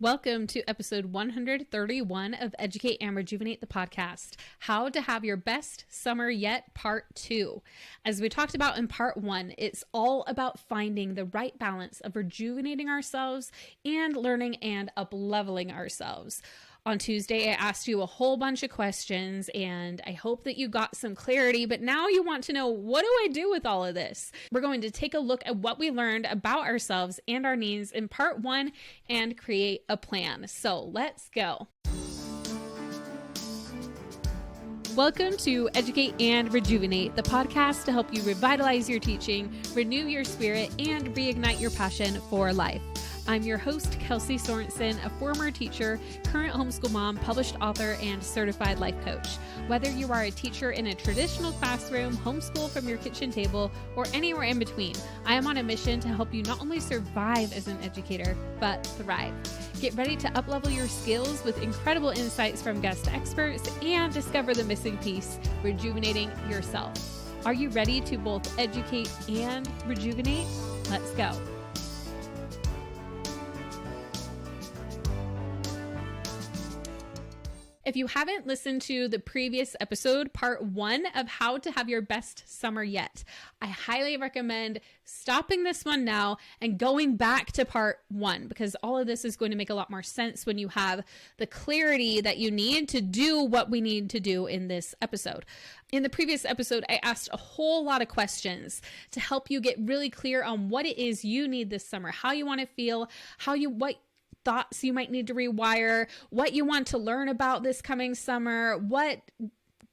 Welcome to episode 131 of Educate and Rejuvenate, the podcast, How to Have Your Best Summer Yet, Part 2. As we talked about in Part 1, it's all about finding the right balance of rejuvenating ourselves and learning and up-leveling ourselves. On Tuesday, I asked you a whole bunch of questions and I hope that you got some clarity, but now you want to know, what do I do with all of this? We're going to take a look at what we learned about ourselves and our needs in Part 1 and create a plan. So let's go. Welcome to Educate and Rejuvenate, the podcast to help you revitalize your teaching, renew your spirit, and reignite your passion for life. I'm your host, Kelsey Sorensen, a former teacher, current homeschool mom, published author, and certified life coach. Whether you are a teacher in a traditional classroom, homeschool from your kitchen table, or anywhere in between, I am on a mission to help you not only survive as an educator, but thrive. Get ready to uplevel your skills with incredible insights from guest experts and discover the missing piece, rejuvenating yourself. Are you ready to both educate and rejuvenate? Let's go. If you haven't listened to the previous episode, part 1 of How to Have Your Best Summer Yet, I highly recommend stopping this one now and going back to part 1, because all of this is going to make a lot more sense when you have the clarity that you need to do what we need to do in this episode. In the previous episode, I asked a whole lot of questions to help you get really clear on what it is you need this summer, how you want to feel, what thoughts you might need to rewire, what you want to learn about this coming summer, what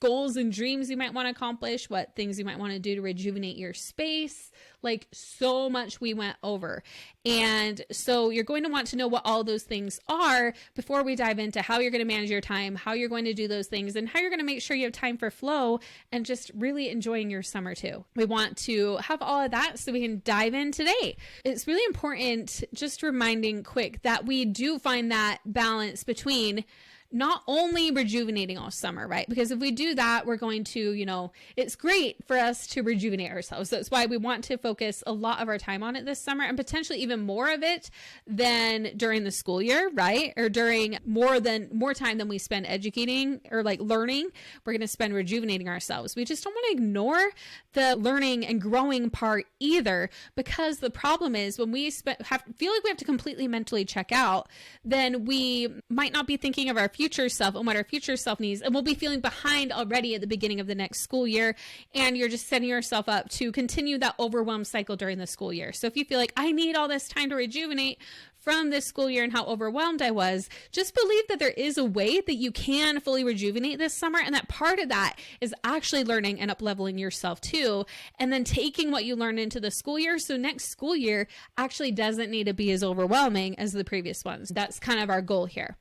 goals and dreams you might want to accomplish, what things you might want to do to rejuvenate your space. Like, so much we went over. And so you're going to want to know what all those things are before we dive into how you're going to manage your time, how you're going to do those things, and how you're going to make sure you have time for flow and just really enjoying your summer too. We want to have all of that so we can dive in today. It's really important, just reminding quick, that we do find that balance between not only rejuvenating all summer, right? Because if we do that, we're going to, it's great for us to rejuvenate ourselves. That's why we want to focus a lot of our time on it this summer, and potentially even more of it than during the school year, right? Or during more time than we spend educating or learning, we're going to spend rejuvenating ourselves. We just don't want to ignore the learning and growing part either, because the problem is when we feel like we have to completely mentally check out, then we might not be thinking of our future self and what our future self needs, and we'll be feeling behind already at the beginning of the next school year, and you're just setting yourself up to continue that overwhelm cycle during the school year. So if you feel like, I need all this time to rejuvenate from this school year and how overwhelmed I was, just believe that there is a way that you can fully rejuvenate this summer, and that part of that is actually learning and up-leveling yourself too, and then taking what you learned into the school year, so next school year actually doesn't need to be as overwhelming as the previous ones. That's kind of our goal here.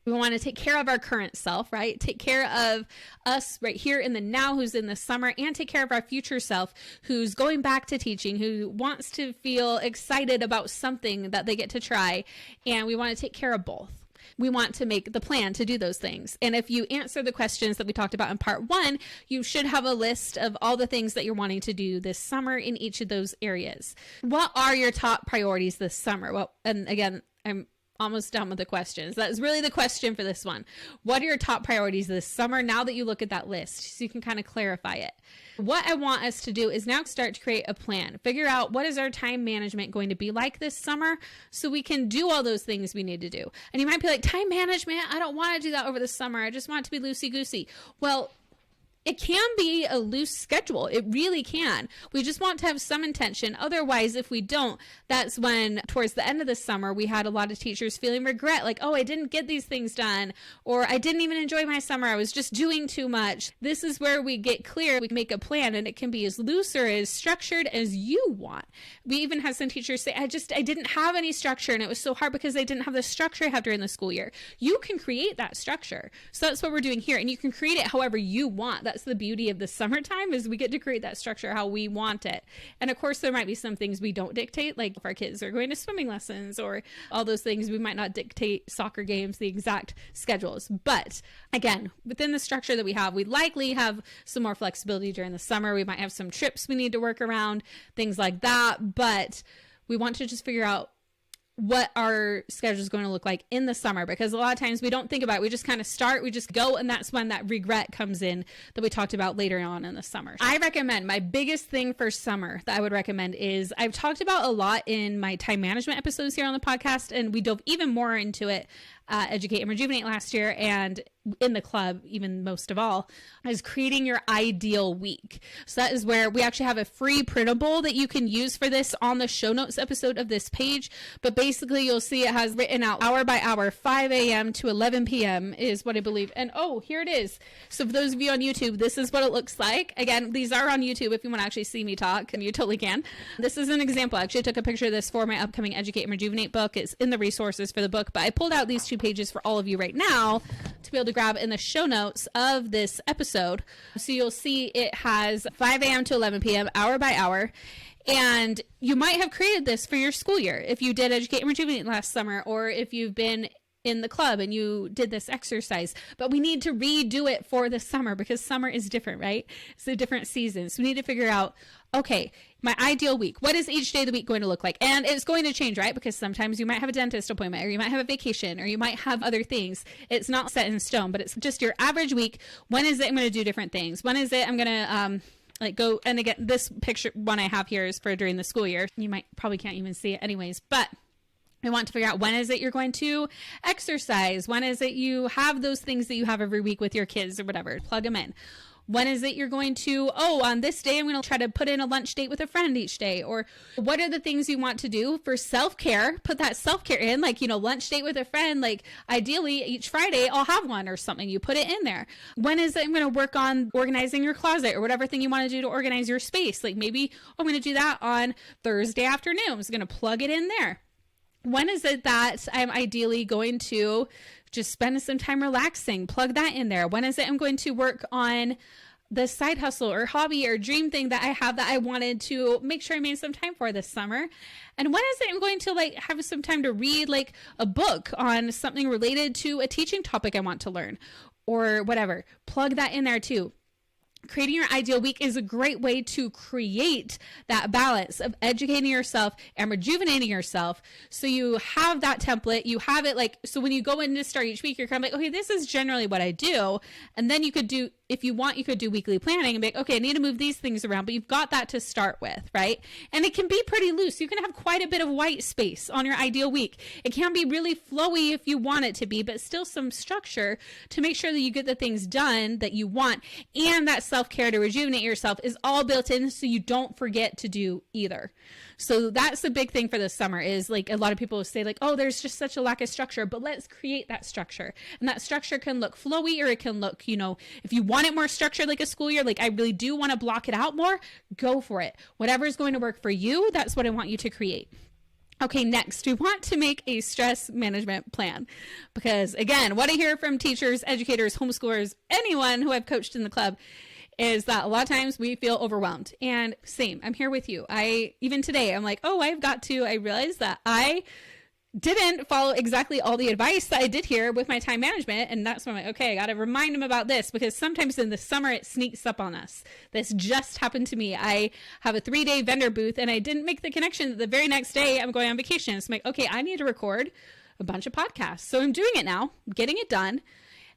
We want to take care of our current self, right? Take care of us right here in the now, who's in the summer, and take care of our future self, who's going back to teaching, who wants to feel excited about something that they get to try. And we want to take care of both. We want to make the plan to do those things. And if you answer the questions that we talked about in part 1, you should have a list of all the things that you're wanting to do this summer in each of those areas. What are your top priorities this summer? Well, and again, I'm almost done with the questions. That's really the question for this one. What are your top priorities this summer now that you look at that list, so you can kind of clarify it? What I want us to do is now start to create a plan. Figure out, what is our time management going to be like this summer, so we can do all those things we need to do. And you might be like, time management, I don't want to do that over the summer. I just want it to be loosey-goosey. Well, it can be a loose schedule. It really can. We just want to have some intention. Otherwise, if we don't, that's when towards the end of the summer, we had a lot of teachers feeling regret, like, oh, I didn't get these things done, or I didn't even enjoy my summer. I was just doing too much. This is where we get clear. We make a plan, and it can be as loose or as structured as you want. We even had some teachers say, I didn't have any structure, and it was so hard because I didn't have the structure I have during the school year. You can create that structure. So that's what we're doing here, and you can create it however you want. That's the beauty of the summertime, is we get to create that structure how we want it. And of course, there might be some things we don't dictate, like if our kids are going to swimming lessons or all those things, we might not dictate soccer games, the exact schedules. But again, within the structure that we have, we likely have some more flexibility during the summer. We might have some trips we need to work around, things like that. But we want to just figure out what our schedule is going to look like in the summer, because a lot of times we don't think about it. We just kind of start, we just go, and that's when that regret comes in that we talked about later on in the summer. I recommend, my biggest thing for summer that I would recommend is, I've talked about a lot in my time management episodes here on the podcast, and we dove even more into it, Educate and Rejuvenate last year, and in the club, even most of all, is creating your ideal week. So that is where we actually have a free printable that you can use for this on the show notes episode of this page. But basically you'll see it has written out hour by hour, 5 a.m. to 11 p.m. is what I believe. And oh, here it is. So for those of you on YouTube, this is what it looks like. Again, these are on YouTube if you want to actually see me talk, and you totally can. This is an example. I actually took a picture of this for my upcoming Educate and Rejuvenate book. It's in the resources for the book, but I pulled out these 2 pages for all of you right now to be able to grab in the show notes of this episode. So you'll see it has 5 a.m. to 11 p.m. hour by hour. And you might have created this for your school year if you did Educate and Rejuvenate last summer, or if you've been in the club and you did this exercise, but we need to redo it for the summer because summer is different, right? It's a different season. So we need to figure out, okay, my ideal week, what is each day of the week going to look like? And it's going to change, right? Because sometimes you might have a dentist appointment, or you might have a vacation, or you might have other things. It's not set in stone, but it's just your average week. When is it I'm going to do different things? When is it I'm going to go, and again, this picture one I have here is for during the school year. You probably can't even see it anyways, but I want to figure out, when is it you're going to exercise? When is it you have those things that you have every week with your kids or whatever? Plug them in. When is it you're going to, on this day, I'm going to try to put in a lunch date with a friend each day? Or what are the things you want to do for self-care? Put that self-care in, like, lunch date with a friend. Like, ideally, each Friday, I'll have one or something. You put it in there. When is it I'm going to work on organizing your closet or whatever thing you want to do to organize your space? Like, maybe I'm going to do that on Thursday afternoon. I'm just going to plug it in there. When is it that I'm ideally going to just spend some time relaxing? Plug that in there. When is it I'm going to work on the side hustle or hobby or dream thing that I have that I wanted to make sure I made some time for this summer? And when is it I'm going to have some time to read a book on something related to a teaching topic I want to learn or whatever? Plug that in there too. Creating your ideal week is a great way to create that balance of educating yourself and rejuvenating yourself. So you have that template, you have it so when you go in to start each week, you're kind of okay, this is generally what I do. And then you could do, if you want, you could do weekly planning and be okay, I need to move these things around, but you've got that to start with, right? And it can be pretty loose. You can have quite a bit of white space on your ideal week. It can be really flowy if you want it to be, but still some structure to make sure that you get the things done that you want. And that self-care to rejuvenate yourself is all built in, so you don't forget to do either. So that's the big thing for this summer is a lot of people say there's just such a lack of structure, but let's create that structure. And that structure can look flowy, or it can look, if you want it more structured like a school year, I really do want to block it out more, go for it. Whatever is going to work for you, that's what I want you to create. Okay, next, we want to make a stress management plan, because again, what I hear from teachers, educators, homeschoolers, anyone who I've coached in the club is that a lot of times we feel overwhelmed. And same, I'm here with you. Even today, I'm I realized that I didn't follow exactly all the advice that I did here with my time management. And that's when I'm okay, I got to remind them about this, because sometimes in the summer it sneaks up on us. This just happened to me. I have a 3-day vendor booth, and I didn't make the connection that the very next day I'm going on vacation. So I'm okay, I need to record a bunch of podcasts. So I'm doing it now, getting it done.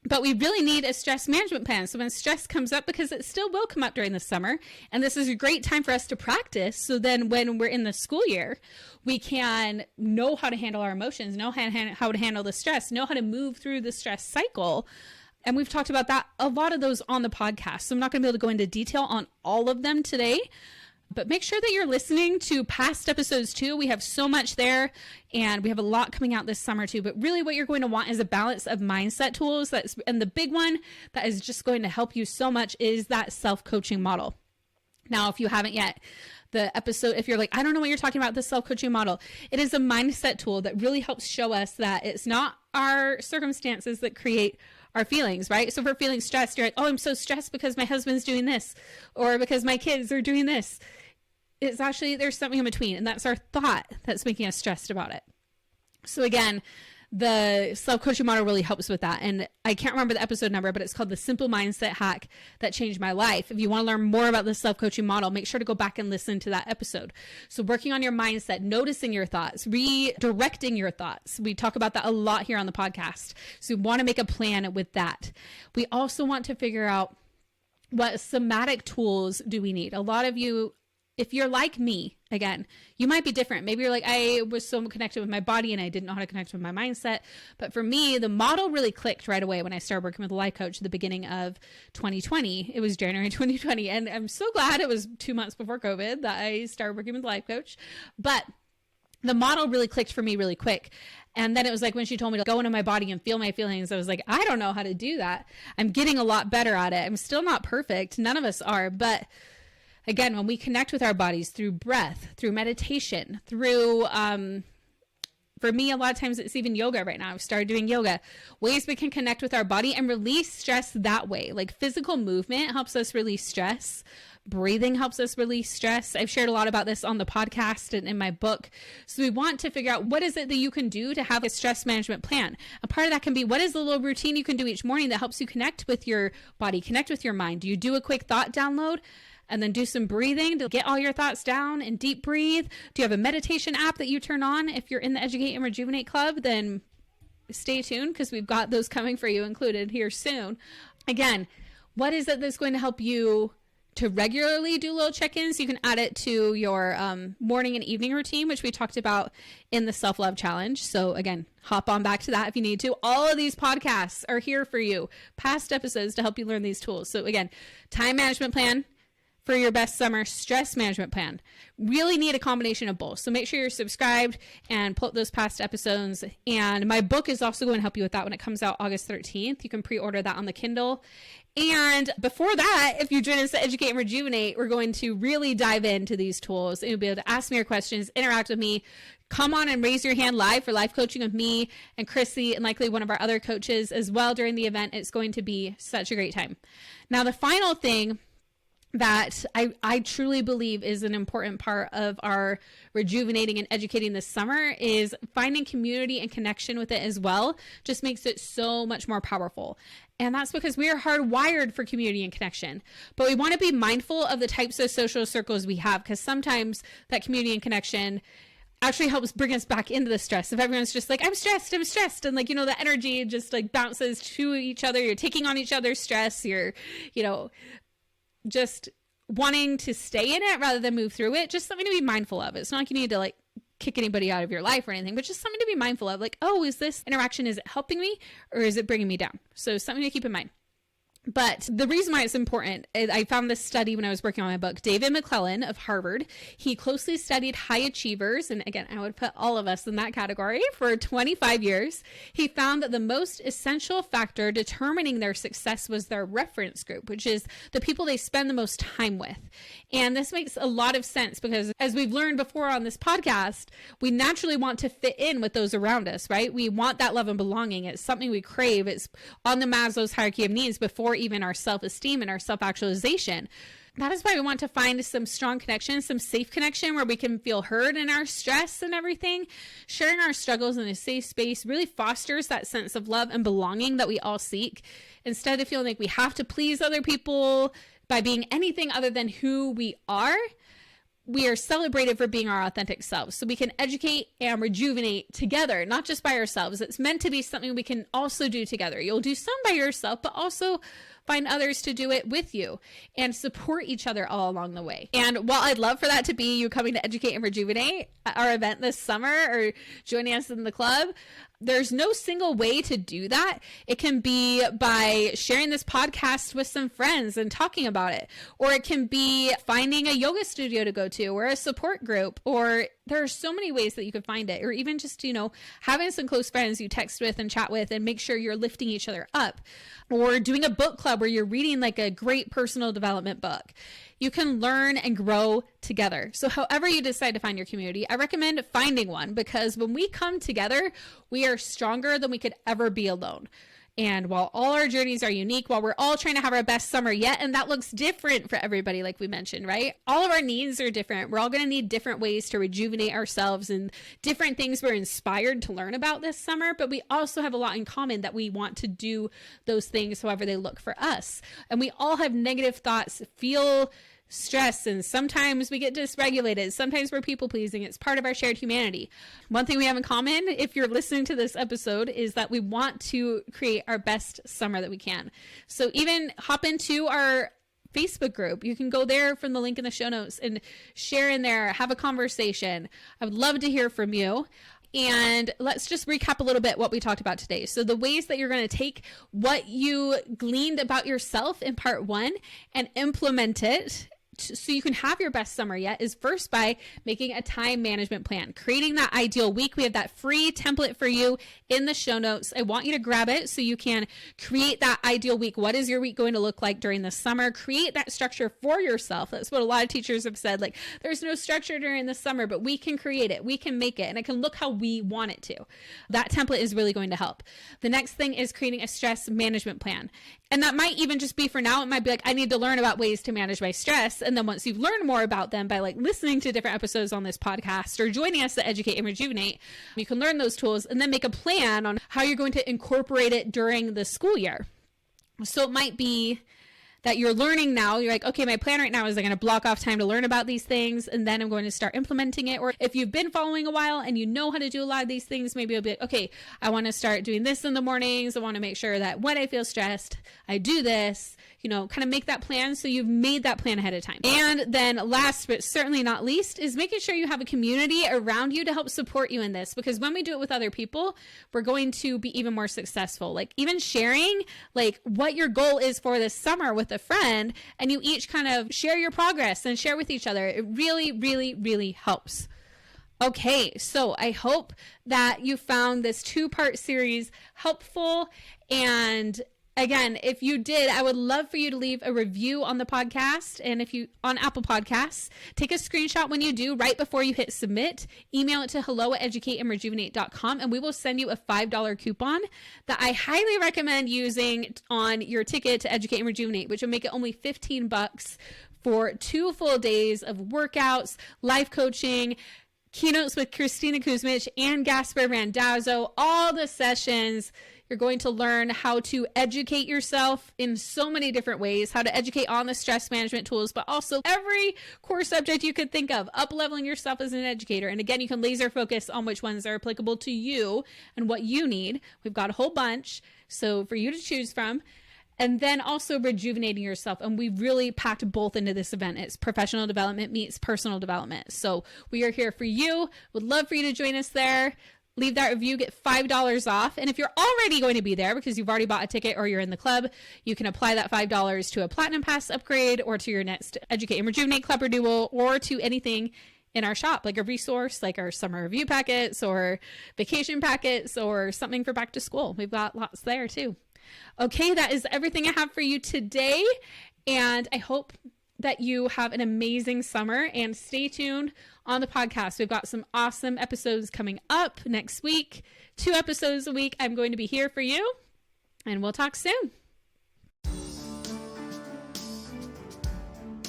But we really need a stress management plan. So when stress comes up, because it still will come up during the summer, and this is a great time for us to practice. So then when we're in the school year, we can know how to handle our emotions, know how to handle the stress, know how to move through the stress cycle. And we've talked about that, a lot of those on the podcast. So I'm not going to be able to go into detail on all of them today. But make sure that you're listening to past episodes too. We have so much there, and we have a lot coming out this summer too. But really what you're going to want is a balance of mindset tools. And the big one that is just going to help you so much is that self-coaching model. Now, if you haven't yet, the episode, if you're I don't know what you're talking about, the self-coaching model, it is a mindset tool that really helps show us that it's not our circumstances that create our feelings, right? So if we're feeling stressed, you're I'm so stressed because my husband's doing this, or because my kids are doing this. It's actually, there's something in between, and that's our thought that's making us stressed about it. So again, the self-coaching model really helps with that. And I can't remember the episode number, but it's called The Simple Mindset Hack That Changed My Life. If you want to learn more about the self-coaching model, make sure to go back and listen to that episode. So working on your mindset, noticing your thoughts, redirecting your thoughts. We talk about that a lot here on the podcast. So we want to make a plan with that. We also want to figure out what somatic tools do we need. A lot of you, if you're like me, again, you might be different. Maybe you're like, I was so connected with my body and I didn't know how to connect with my mindset. But for me, the model really clicked right away when I started working with a life coach at the beginning of 2020. It was January 2020. And I'm so glad it was 2 months before COVID that I started working with a life coach. But the model really clicked for me really quick. And then it was like when she told me to go into my body and feel my feelings, I was like, I don't know how to do that. I'm getting a lot better at it. I'm still not perfect. None of us are. But again, when we connect with our bodies through breath, through meditation, through, for me, a lot of times it's even yoga right now. I've started doing yoga, ways we can connect with our body and release stress that way. Like physical movement helps us release stress. Breathing helps us release stress. I've shared a lot about this on the podcast and in my book. So we want to figure out what is it that you can do to have a stress management plan. A part of that can be, what is the little routine you can do each morning that helps you connect with your body, connect with your mind? Do you do a quick thought download and then do some breathing to get all your thoughts down and deep breathe? Do you have a meditation app that you turn on? If you're in the Educate and Rejuvenate Club, then stay tuned because we've got those coming for you included here soon. Again, what is it that's going to help you to regularly do little check-ins? You can add it to your morning and evening routine, which we talked about in the self-love challenge. So again, hop on back to that if you need to. All of these podcasts are here for you, past episodes to help you learn these tools. So again, time management plan for your best summer, stress management plan. Really need a combination of both. So make sure you're subscribed and pull up those past episodes. And my book is also going to help you with that when it comes out August 13th. You can pre-order that on the Kindle. And before that, if you join us at Educate and Rejuvenate, we're going to really dive into these tools and you'll be able to ask me your questions, interact with me, come on and raise your hand live for life coaching with me and Chrissy and likely one of our other coaches as well during the event. It's going to be such a great time. Now, the final thing that I truly believe is an important part of our rejuvenating and educating this summer is finding community and connection with it as well. Just makes it so much more powerful. And that's because we are hardwired for community and connection. But we want to be mindful of the types of social circles we have, because sometimes that community and connection actually helps bring us back into the stress. If everyone's just like, I'm stressed. And like, the energy just like bounces to each other. You're taking on each other's stress. You're, just wanting to stay in it rather than move through it. Just something to be mindful of. It's not like you need to like kick anybody out of your life or anything, but just something to be mindful of. Like, oh, is this interaction, is it helping me or is it bringing me down? So something to keep in mind. But the reason why it's important, I found this study when I was working on my book. David McClellan of Harvard, he closely studied high achievers. And again, I would put all of us in that category for 25 years. He found that the most essential factor determining their success was their reference group, which is the people they spend the most time with. And this makes a lot of sense because as we've learned before on this podcast, we naturally want to fit in with those around us, right? We want that love and belonging. It's something we crave. It's on the Maslow's hierarchy of needs before even our self-esteem and our self-actualization. That is why we want to find some strong connection, some safe connection where we can feel heard in our stress and everything. Sharing our struggles in a safe space really fosters that sense of love and belonging that we all seek. Instead of feeling like we have to please other people by being anything other than who we are celebrated for being our authentic selves. So we can educate and rejuvenate together, not just by ourselves. It's meant to be something we can also do together. You'll do some by yourself, but also find others to do it with you and support each other all along the way. And while I'd love for that to be you coming to Educate and Rejuvenate at our event this summer or joining us in the club, there's no single way to do that. It can be by sharing this podcast with some friends and talking about it, or it can be finding a yoga studio to go to or a support group, or there are so many ways that you can find it, or even just, having some close friends you text with and chat with and make sure you're lifting each other up, or doing a book club where you're reading like a great personal development book. You can learn and grow together. So however you decide to find your community, I recommend finding one, because when we come together, we are stronger than we could ever be alone. And while all our journeys are unique, while we're all trying to have our best summer yet, and that looks different for everybody, like we mentioned, right? All of our needs are different. We're all going to need different ways to rejuvenate ourselves and different things we're inspired to learn about this summer, but we also have a lot in common that we want to do those things however they look for us. And we all have negative thoughts, feel stress, and sometimes we get dysregulated. Sometimes we're people pleasing. It's part of our shared humanity. One thing we have in common, if you're listening to this episode, is that we want to create our best summer that we can. So even hop into our Facebook group. You can go there from the link in the show notes and share in there, have a conversation. I would love to hear from you. And let's just recap a little bit what we talked about today. So the ways that you're going to take what you gleaned about yourself in part 1 and implement it so you can have your best summer yet is first by making a time management plan, creating that ideal week. We have that free template for you in the show notes. I want you to grab it so you can create that ideal week. What is your week going to look like during the summer? Create that structure for yourself. That's what a lot of teachers have said. Like, there's no structure during the summer, but we can create it. We can make it, and it can look how we want it to. That template is really going to help. The next thing is creating a stress management plan. And that might even just be for now. It might be like, I need to learn about ways to manage my stress. And then once you've learned more about them by like listening to different episodes on this podcast or joining us at Educate and Rejuvenate, you can learn those tools and then make a plan on how you're going to incorporate it during the school year. So it might be that you're learning now. You're like, okay, my plan right now is I'm going to block off time to learn about these things, and then I'm going to start implementing it. Or if you've been following a while and you know how to do a lot of these things, maybe you'll be like, okay, I want to start doing this in the mornings. I want to make sure that when I feel stressed, I do this, kind of make that plan. So you've made that plan ahead of time. And then last, but certainly not least, is making sure you have a community around you to help support you in this. Because when we do it with other people, we're going to be even more successful. Like even sharing like what your goal is for this summer with a friend, and you each kind of share your progress and share with each other. It really, really, really helps. Okay, so I hope that you found this 2-part series helpful. And again, if you did, I would love for you to leave a review on the podcast. And if you on Apple Podcasts, take a screenshot when you do right before you hit submit, email it to hello@educateandrejuvenate.com, and we will send you a $5 coupon that I highly recommend using on your ticket to Educate and Rejuvenate, which will make it only $15 for 2 full days of workouts, life coaching, keynotes with Christina Kuzmich and Gasper Randazzo, all the sessions. You're going to learn how to educate yourself in so many different ways, how to educate on the stress management tools, but also every core subject you could think of, up-leveling yourself as an educator. And again, you can laser focus on which ones are applicable to you and what you need. We've got a whole bunch, so for you to choose from. And then also rejuvenating yourself. And we really packed both into this event. It's professional development meets personal development. So we are here for you. Would love for you to join us there. Leave that review, get $5 off. And if you're already going to be there because you've already bought a ticket or you're in the club, you can apply that $5 to a Platinum Pass upgrade or to your next Educate and Rejuvenate Club renewal or to anything in our shop, like a resource, like our summer review packets or vacation packets or something for back to school. We've got lots there too. Okay, that is everything I have for you today. And I hope that you have an amazing summer, and stay tuned on the podcast. We've got some awesome episodes coming up next week, 2 episodes a week. I'm going to be here for you, and we'll talk soon.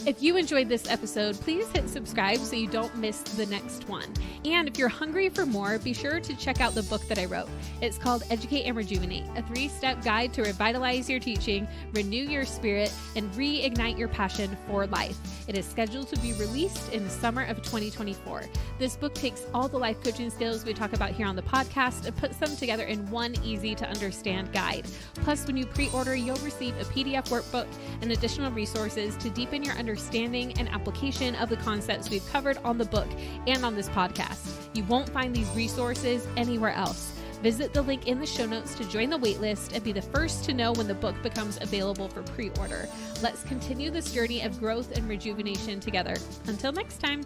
If you enjoyed this episode, please hit subscribe so you don't miss the next one. And if you're hungry for more, be sure to check out the book that I wrote. It's called Educate and Rejuvenate, a 3-step guide to revitalize your teaching, renew your spirit, and reignite your passion for life. It is scheduled to be released in the summer of 2024. This book takes all the life coaching skills we talk about here on the podcast and puts them together in one easy to understand guide. Plus, when you pre-order, you'll receive a PDF workbook and additional resources to deepen your understanding and application of the concepts we've covered on the book and on this podcast. You won't find these resources anywhere else. Visit the link in the show notes to join the waitlist and be the first to know when the book becomes available for pre-order. Let's continue this journey of growth and rejuvenation together. Until next time.